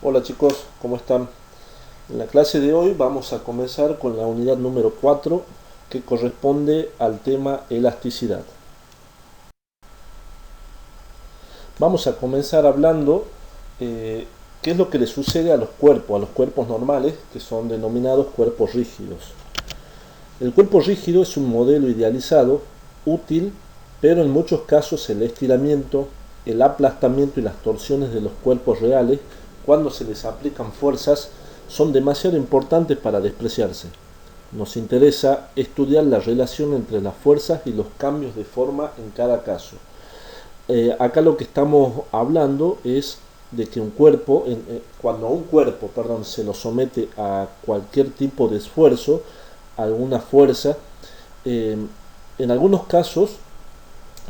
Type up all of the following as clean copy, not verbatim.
Hola chicos, ¿cómo están? En la clase de hoy vamos a comenzar con la unidad número 4 que corresponde al tema elasticidad. Vamos a comenzar hablando qué es lo que le sucede a los cuerpos normales que son denominados cuerpos rígidos. El cuerpo rígido es un modelo idealizado, útil, pero en muchos casos el estiramiento, el aplastamiento y las torsiones de los cuerpos reales, cuando se les aplican fuerzas, son demasiado importantes para despreciarse. Nos interesa estudiar la relación entre las fuerzas y los cambios de forma en cada caso. Acá lo que estamos hablando es de que cuando un cuerpo se lo somete a cualquier tipo de esfuerzo, alguna fuerza, eh, en algunos casos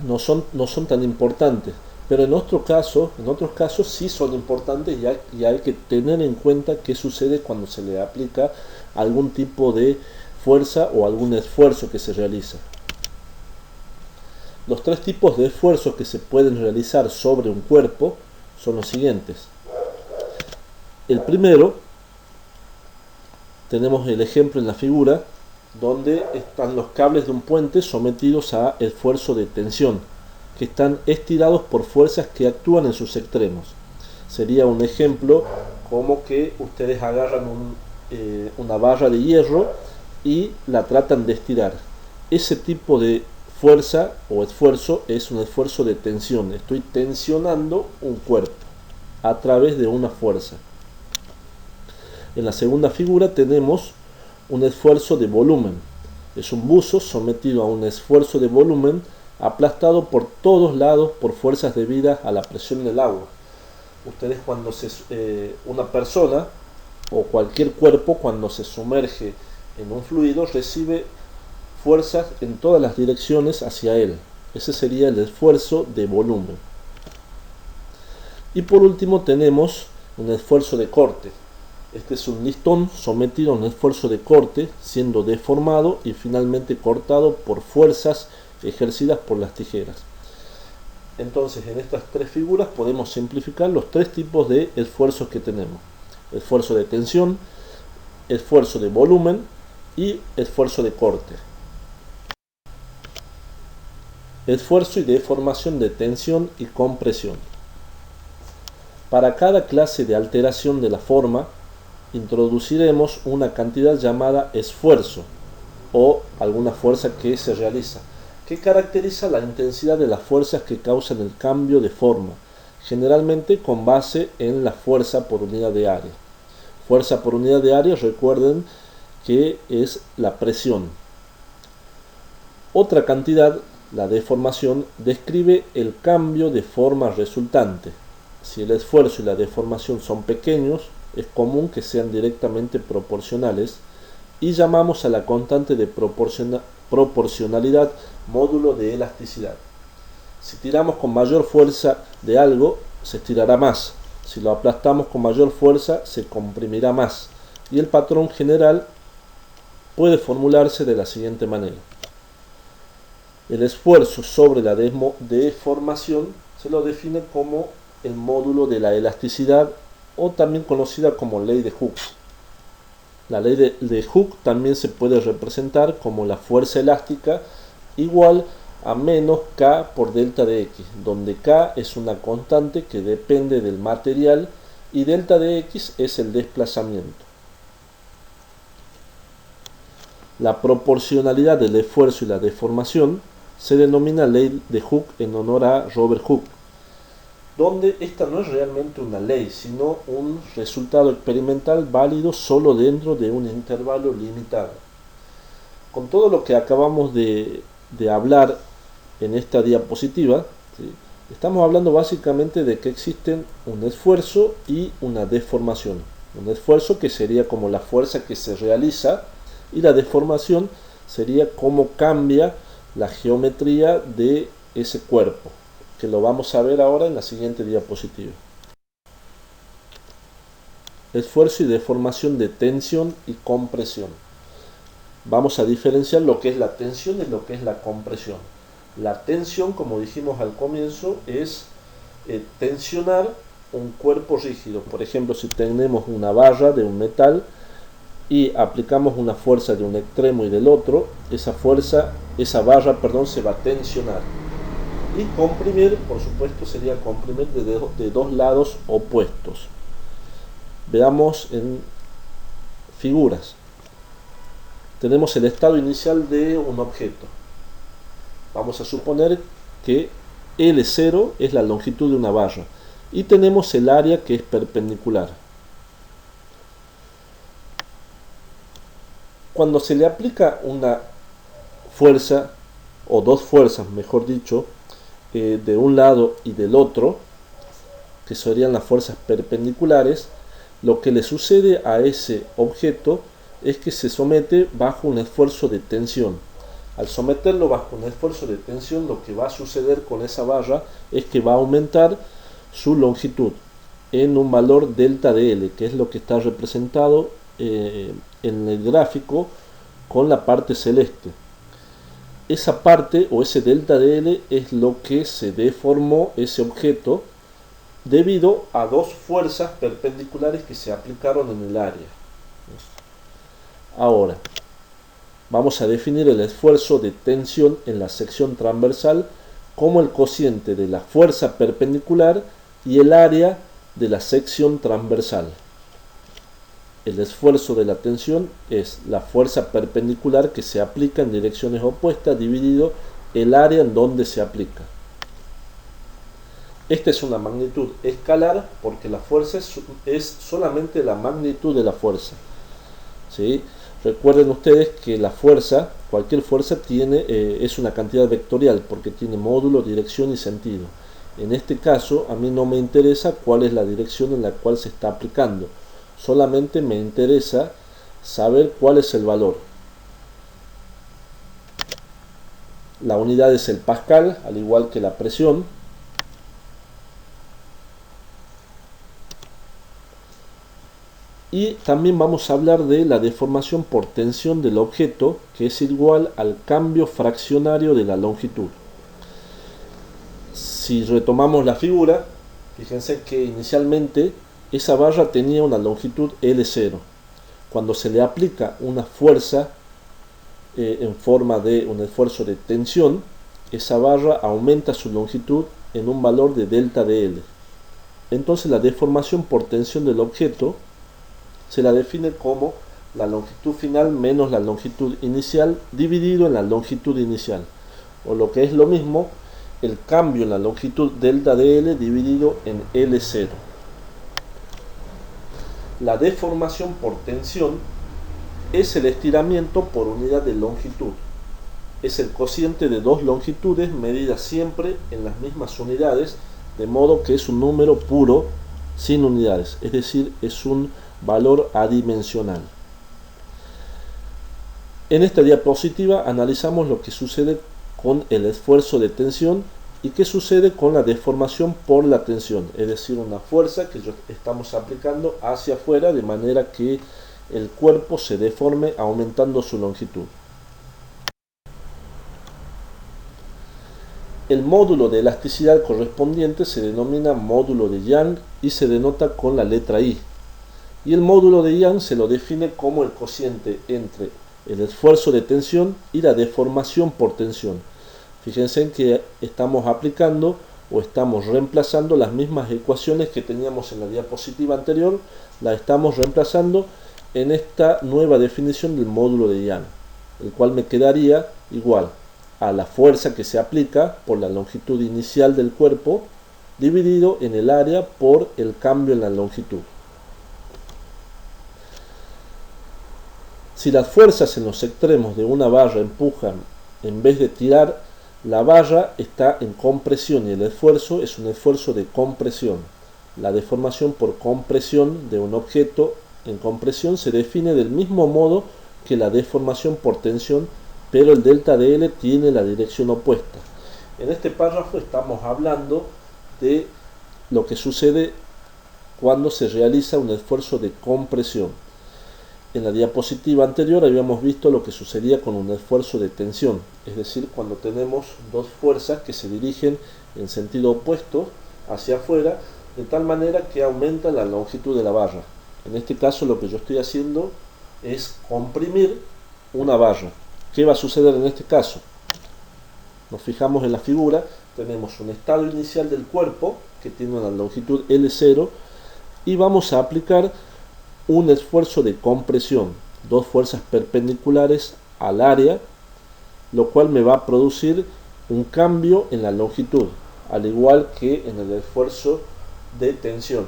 no son tan importantes, pero en otros casos sí son importantes y hay que tener en cuenta qué sucede cuando se le aplica algún tipo de fuerza o algún esfuerzo que se realiza. Los tres tipos de esfuerzos que se pueden realizar sobre un cuerpo son los siguientes. El primero, tenemos el ejemplo en la figura, donde están los cables de un puente sometidos a esfuerzo de tensión, que están estirados por fuerzas que actúan en sus extremos. Sería un ejemplo como que ustedes agarran una barra de hierro y la tratan de estirar. Ese tipo de fuerza o esfuerzo es un esfuerzo de tensión. Estoy tensionando un cuerpo a través de una fuerza. En la segunda figura tenemos un esfuerzo de volumen. Es un buzo sometido a un esfuerzo de volumen aplastado por todos lados por fuerzas debidas a la presión del agua. Ustedes una persona o cualquier cuerpo cuando se sumerge en un fluido recibe fuerzas en todas las direcciones hacia él. Ese sería el esfuerzo de volumen. Y por último tenemos un esfuerzo de corte. Este es un listón sometido a un esfuerzo de corte, siendo deformado y finalmente cortado por fuerzas ejercidas por las tijeras. Entonces, en estas tres figuras podemos simplificar los tres tipos de esfuerzos que tenemos. Esfuerzo de tensión, esfuerzo de volumen y esfuerzo de corte. Esfuerzo y deformación de tensión y compresión. Para cada clase de alteración de la forma, introduciremos una cantidad llamada esfuerzo o alguna fuerza que se realiza, que caracteriza la intensidad de las fuerzas que causan el cambio de forma, generalmente con base en la fuerza por unidad de área. Fuerza por unidad de área, recuerden que es la presión. Otra cantidad, la deformación, describe el cambio de forma resultante. Si el esfuerzo y la deformación son pequeños, es común que sean directamente proporcionales y llamamos a la constante de proporcionalidad módulo de elasticidad. Si tiramos con mayor fuerza de algo, se estirará más. Si lo aplastamos con mayor fuerza, se comprimirá más. Y el patrón general puede formularse de la siguiente manera. El esfuerzo sobre la deformación se lo define como el módulo de la elasticidad o también conocida como ley de Hooke. La ley de Hooke también se puede representar como la fuerza elástica igual a menos K por delta de X, donde K es una constante que depende del material y delta de X es el desplazamiento. La proporcionalidad del esfuerzo y la deformación se denomina ley de Hooke en honor a Robert Hooke, donde esta no es realmente una ley, sino un resultado experimental válido solo dentro de un intervalo limitado. Con todo lo que acabamos de hablar en esta diapositiva, ¿sí? Estamos hablando básicamente de que existen un esfuerzo y una deformación. Un esfuerzo que sería como la fuerza que se realiza y la deformación sería cómo cambia la geometría de ese cuerpo, que lo vamos a ver ahora en la siguiente diapositiva. Esfuerzo y deformación de tensión y compresión. Vamos a diferenciar lo que es la tensión y lo que es la compresión. La tensión, como dijimos al comienzo, es tensionar un cuerpo rígido, por ejemplo, si tenemos una barra de un metal y aplicamos una fuerza de un extremo y del otro, esa barra, perdón, se va a tensionar. Y comprimir, por supuesto, sería comprimir de dos lados opuestos. Veamos en figuras. Tenemos el estado inicial de un objeto. Vamos a suponer que L0 es la longitud de una barra y tenemos el área que es perpendicular. Cuando se le aplica una fuerza, o dos fuerzas mejor dicho, de un lado y del otro, que serían las fuerzas perpendiculares, lo que le sucede a ese objeto es que se somete bajo un esfuerzo de tensión. Al someterlo bajo un esfuerzo de tensión, lo que va a suceder con esa barra es que va a aumentar su longitud en un valor delta de L, que es lo que está representado en el gráfico con la parte celeste. Esa parte o ese delta de L es lo que se deformó ese objeto debido a dos fuerzas perpendiculares que se aplicaron en el área. Ahora, vamos a definir el esfuerzo de tensión en la sección transversal como el cociente de la fuerza perpendicular y el área de la sección transversal. El esfuerzo de la tensión es la fuerza perpendicular que se aplica en direcciones opuestas dividido el área en donde se aplica. Esta es una magnitud escalar porque la fuerza es solamente la magnitud de la fuerza. ¿Sí? Recuerden ustedes que la fuerza, cualquier fuerza es una cantidad vectorial porque tiene módulo, dirección y sentido. En este caso a mí no me interesa cuál es la dirección en la cual se está aplicando. Solamente me interesa saber cuál es el valor. La unidad es el pascal, al igual que la presión. Y también vamos a hablar de la deformación por tensión del objeto, que es igual al cambio fraccionario de la longitud. Si retomamos la figura, fíjense que inicialmente esa barra tenía una longitud L0. Cuando se le aplica una fuerza en forma de un esfuerzo de tensión, esa barra aumenta su longitud en un valor de delta de L. Entonces la deformación por tensión del objeto se la define como la longitud final menos la longitud inicial dividido en la longitud inicial, o lo que es lo mismo, el cambio en la longitud delta de L dividido en L0. La deformación por tensión es el estiramiento por unidad de longitud. Es el cociente de dos longitudes medidas siempre en las mismas unidades, de modo que es un número puro sin unidades, es decir, es un valor adimensional. En esta diapositiva analizamos lo que sucede con el esfuerzo de tensión y qué sucede con la deformación por la tensión, es decir, una fuerza que estamos aplicando hacia afuera de manera que el cuerpo se deforme aumentando su longitud. El módulo de elasticidad correspondiente se denomina módulo de Young y se denota con la letra I. Y el módulo de Young se lo define como el cociente entre el esfuerzo de tensión y la deformación por tensión. Fíjense en que estamos aplicando o estamos reemplazando las mismas ecuaciones que teníamos en la diapositiva anterior, las estamos reemplazando en esta nueva definición del módulo de Young, el cual me quedaría igual a la fuerza que se aplica por la longitud inicial del cuerpo dividido en el área por el cambio en la longitud. Si las fuerzas en los extremos de una barra empujan en vez de tirar, la barra está en compresión y el esfuerzo es un esfuerzo de compresión. La deformación por compresión de un objeto en compresión se define del mismo modo que la deformación por tensión, pero el delta de L tiene la dirección opuesta. En este párrafo estamos hablando de lo que sucede cuando se realiza un esfuerzo de compresión. En la diapositiva anterior habíamos visto lo que sucedía con un esfuerzo de tensión, es decir, cuando tenemos dos fuerzas que se dirigen en sentido opuesto hacia afuera, de tal manera que aumenta la longitud de la barra. En este caso lo que yo estoy haciendo es comprimir una barra. ¿Qué va a suceder en este caso? Nos fijamos en la figura, tenemos un estado inicial del cuerpo que tiene una longitud L0 y vamos a aplicar un esfuerzo de compresión, dos fuerzas perpendiculares al área, lo cual me va a producir un cambio en la longitud, al igual que en el esfuerzo de tensión,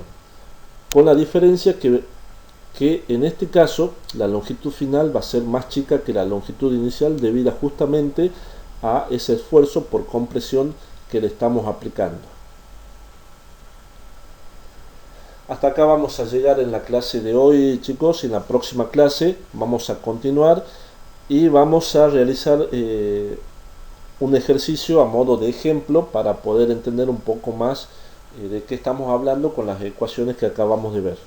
con la diferencia que en este caso la longitud final va a ser más chica que la longitud inicial debido justamente a ese esfuerzo por compresión que le estamos aplicando. Hasta acá vamos a llegar en la clase de hoy, chicos. En la próxima clase vamos a continuar y vamos a realizar un ejercicio a modo de ejemplo para poder entender un poco más de qué estamos hablando con las ecuaciones que acabamos de ver.